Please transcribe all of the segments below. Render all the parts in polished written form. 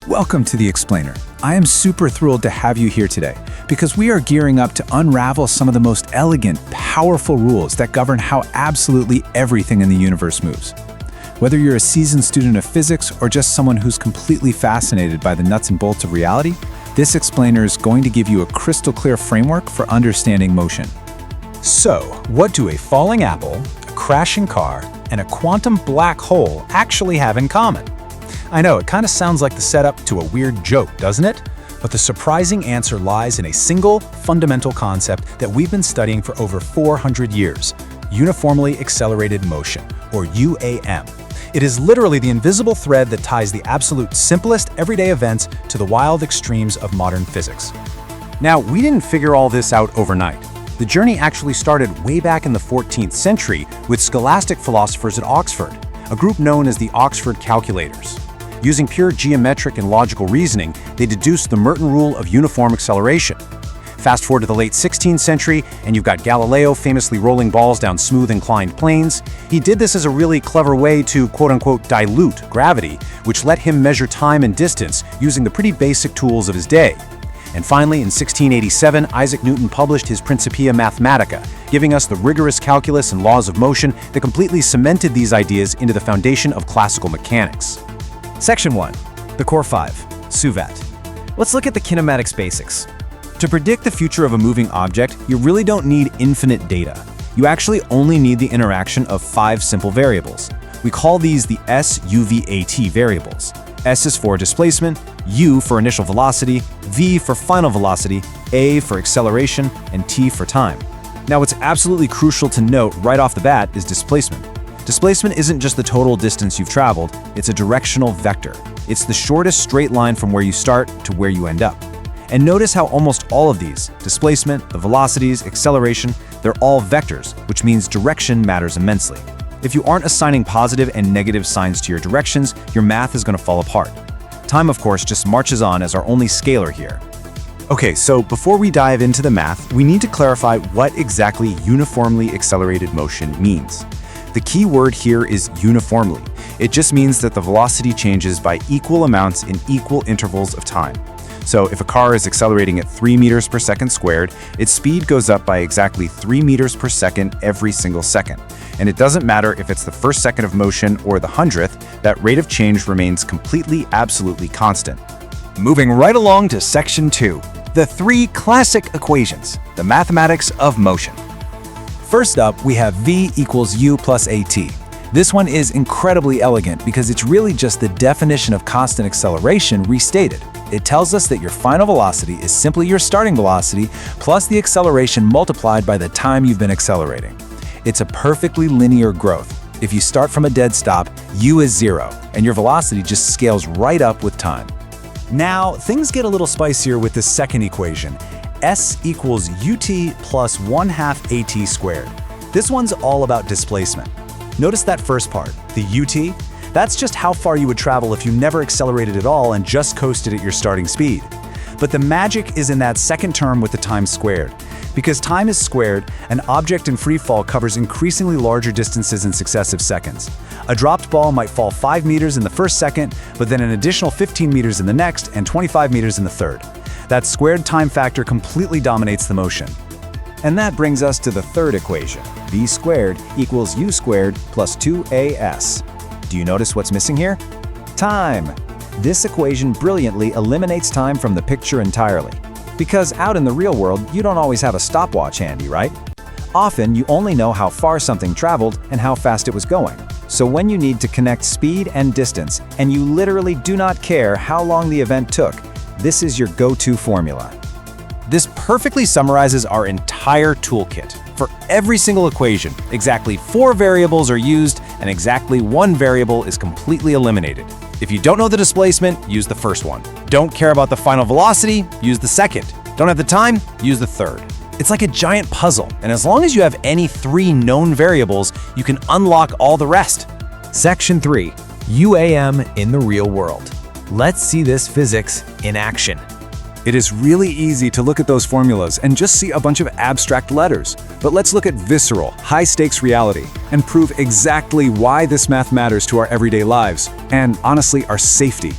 Welcome to The Explainer. I am super thrilled to have you here today because we are gearing up to unravel some of the most elegant, powerful rules that govern how absolutely everything in the universe moves. Whether you're a seasoned student of physics or just someone who's completely fascinated by the nuts and bolts of reality, this explainer is going to give you a crystal clear framework for understanding motion. So, what do a falling apple, a crashing car, and a quantum black hole actually have in common? I know, it kind of sounds like the setup to a weird joke, doesn't it? But the surprising answer lies in a single, fundamental concept that we've been studying for over 400 years: uniformly accelerated motion, or UAM. It is literally the invisible thread that ties the absolute simplest everyday events to the wild extremes of modern physics. Now, we didn't figure all this out overnight. The journey actually started way back in the 14th century with scholastic philosophers at Oxford, a group known as the Oxford Calculators. Using pure geometric and logical reasoning, they deduced the Merton rule of uniform acceleration. Fast forward to the late 16th century, and you've got Galileo famously rolling balls down smooth inclined planes. He did this as a really clever way to quote-unquote dilute gravity, which let him measure time and distance using the pretty basic tools of his day. And finally, in 1687, Isaac Newton published his Principia Mathematica, giving us the rigorous calculus and laws of motion that completely cemented these ideas into the foundation of classical mechanics. Section 1. The Core 5. SUVAT. Let's look at the kinematics basics. To predict the future of a moving object, you really don't need infinite data. You actually only need the interaction of 5 simple variables. We call these the SUVAT variables. S is for displacement, U for initial velocity, V for final velocity, A for acceleration, and T for time. Now, what's absolutely crucial to note right off the bat is displacement. Displacement isn't just the total distance you've traveled, it's a directional vector. It's the shortest straight line from where you start to where you end up. And notice how almost all of these, displacement, the velocities, acceleration, they're all vectors, which means direction matters immensely. If you aren't assigning positive and negative signs to your directions, your math is going to fall apart. Time, of course, just marches on as our only scalar here. Okay, so before we dive into the math, we need to clarify what exactly uniformly accelerated motion means. The key word here is uniformly. It just means that the velocity changes by equal amounts in equal intervals of time. So if a car is accelerating at 3 meters per second squared, its speed goes up by exactly 3 meters per second every single second. And it doesn't matter if it's the first second of motion or the 100th, that rate of change remains completely, absolutely constant. Moving right along to Section 2. The 3 classic equations, the mathematics of motion. First up, we have V equals U plus AT. This one is incredibly elegant because it's really just the definition of constant acceleration restated. It tells us that your final velocity is simply your starting velocity plus the acceleration multiplied by the time you've been accelerating. It's a perfectly linear growth. If you start from a dead stop, U is 0, and your velocity just scales right up with time. Now, things get a little spicier with the second equation. S equals UT plus 1/2 AT squared. This one's all about displacement. Notice that first part, the UT? That's just how far you would travel if you never accelerated at all and just coasted at your starting speed. But the magic is in that second term with the time squared. Because time is squared, an object in free fall covers increasingly larger distances in successive seconds. A dropped ball might fall 5 meters in the first second, but then an additional 15 meters in the next and 25 meters in the third. That squared time factor completely dominates the motion. And that brings us to the third equation. V squared equals U squared plus 2AS. Do you notice what's missing here? Time. This equation brilliantly eliminates time from the picture entirely. Because out in the real world, you don't always have a stopwatch handy, right? Often, you only know how far something traveled and how fast it was going. So when you need to connect speed and distance, and you literally do not care how long the event took, this is your go-to formula. This perfectly summarizes our entire toolkit. For every single equation, exactly 4 variables are used and exactly 1 variable is completely eliminated. If you don't know the displacement, use the first one. Don't care about the final velocity, use the second. Don't have the time, use the third. It's like a giant puzzle, and as long as you have any 3 known variables, you can unlock all the rest. Section 3. UAM in the real world. Let's see this physics in action. It is really easy to look at those formulas and just see a bunch of abstract letters. But let's look at visceral, high-stakes reality and prove exactly why this math matters to our everyday lives and, honestly, our safety.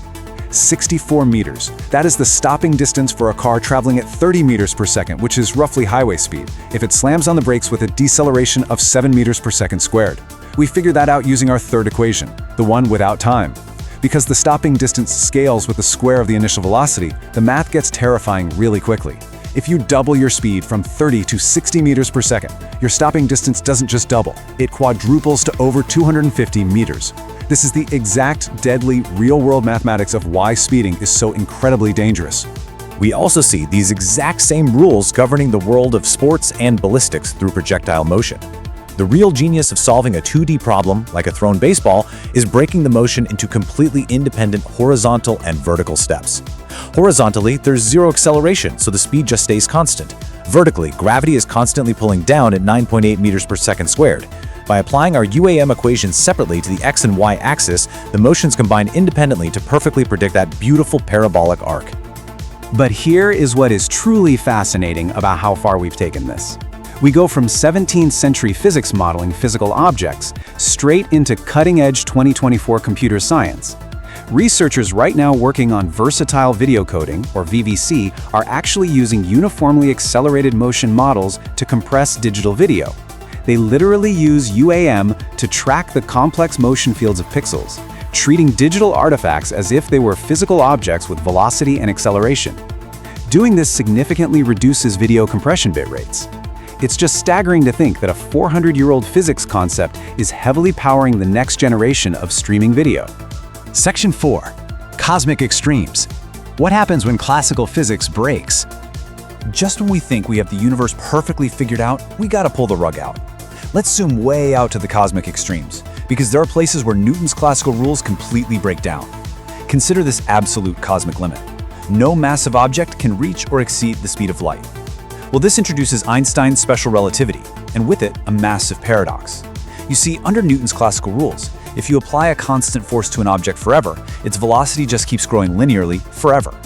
64 meters. That is the stopping distance for a car traveling at 30 meters per second, which is roughly highway speed, if it slams on the brakes with a deceleration of 7 meters per second squared. We figured that out using our third equation, the one without time. Because the stopping distance scales with the square of the initial velocity, the math gets terrifying really quickly. If you double your speed from 30 to 60 meters per second, your stopping distance doesn't just double, it quadruples to over 250 meters. This is the exact, deadly, real-world mathematics of why speeding is so incredibly dangerous. We also see these exact same rules governing the world of sports and ballistics through projectile motion. The real genius of solving a 2D problem, like a thrown baseball, is breaking the motion into completely independent horizontal and vertical steps. Horizontally, there's zero acceleration, so the speed just stays constant. Vertically, gravity is constantly pulling down at 9.8 meters per second squared. By applying our UAM equations separately to the x and y axis, the motions combine independently to perfectly predict that beautiful parabolic arc. But here is what is truly fascinating about how far we've taken this. We go from 17th century physics modeling physical objects straight into cutting-edge 2024 computer science. Researchers right now working on versatile video coding, or VVC, are actually using uniformly accelerated motion models to compress digital video. They literally use UAM to track the complex motion fields of pixels, treating digital artifacts as if they were physical objects with velocity and acceleration. Doing this significantly reduces video compression bit rates. It's just staggering to think that a 400-year-old physics concept is heavily powering the next generation of streaming video. Section 4. Cosmic Extremes. What happens when classical physics breaks? Just when we think we have the universe perfectly figured out, we gotta pull the rug out. Let's zoom way out to the cosmic extremes, because there are places where Newton's classical rules completely break down. Consider this absolute cosmic limit. No massive object can reach or exceed the speed of light. Well, this introduces Einstein's special relativity, and with it, a massive paradox. You see, under Newton's classical rules, if you apply a constant force to an object forever, its velocity just keeps growing linearly forever.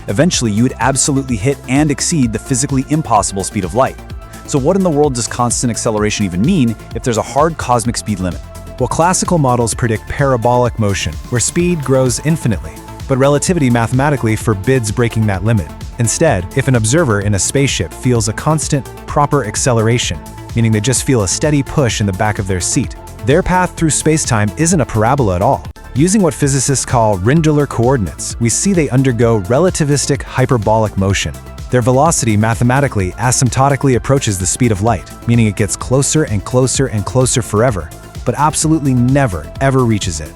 Eventually, you would absolutely hit and exceed the physically impossible speed of light. So what in the world does constant acceleration even mean if there's a hard cosmic speed limit? Well, classical models predict parabolic motion, where speed grows infinitely, but relativity mathematically forbids breaking that limit. Instead, if an observer in a spaceship feels a constant, proper acceleration, meaning they just feel a steady push in the back of their seat, their path through spacetime isn't a parabola at all. Using what physicists call Rindeler coordinates, we see they undergo relativistic hyperbolic motion. Their velocity mathematically asymptotically approaches the speed of light, meaning it gets closer and closer and closer forever, but absolutely never, ever reaches it.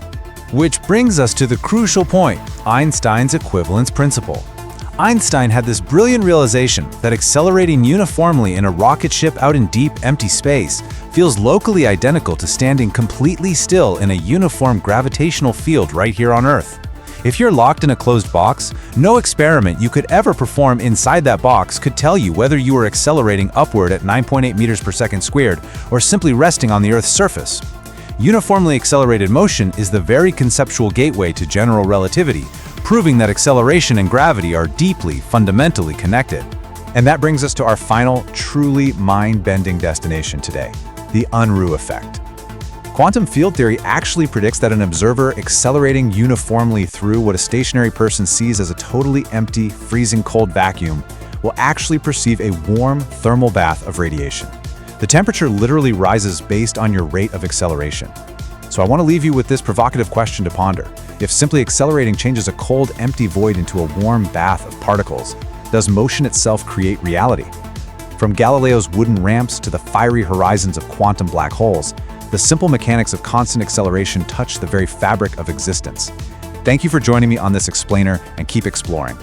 Which brings us to the crucial point, Einstein's equivalence principle. Einstein had this brilliant realization that accelerating uniformly in a rocket ship out in deep, empty space feels locally identical to standing completely still in a uniform gravitational field right here on Earth. If you're locked in a closed box, no experiment you could ever perform inside that box could tell you whether you were accelerating upward at 9.8 meters per second squared or simply resting on the Earth's surface. Uniformly accelerated motion is the very conceptual gateway to general relativity, proving that acceleration and gravity are deeply, fundamentally connected. And that brings us to our final, truly mind-bending destination today, the Unruh effect. Quantum field theory actually predicts that an observer accelerating uniformly through what a stationary person sees as a totally empty, freezing cold vacuum will actually perceive a warm thermal bath of radiation. The temperature literally rises based on your rate of acceleration. So I want to leave you with this provocative question to ponder. If simply accelerating changes a cold, empty void into a warm bath of particles, does motion itself create reality? From Galileo's wooden ramps to the fiery horizons of quantum black holes, the simple mechanics of constant acceleration touch the very fabric of existence. Thank you for joining me on this explainer, and keep exploring.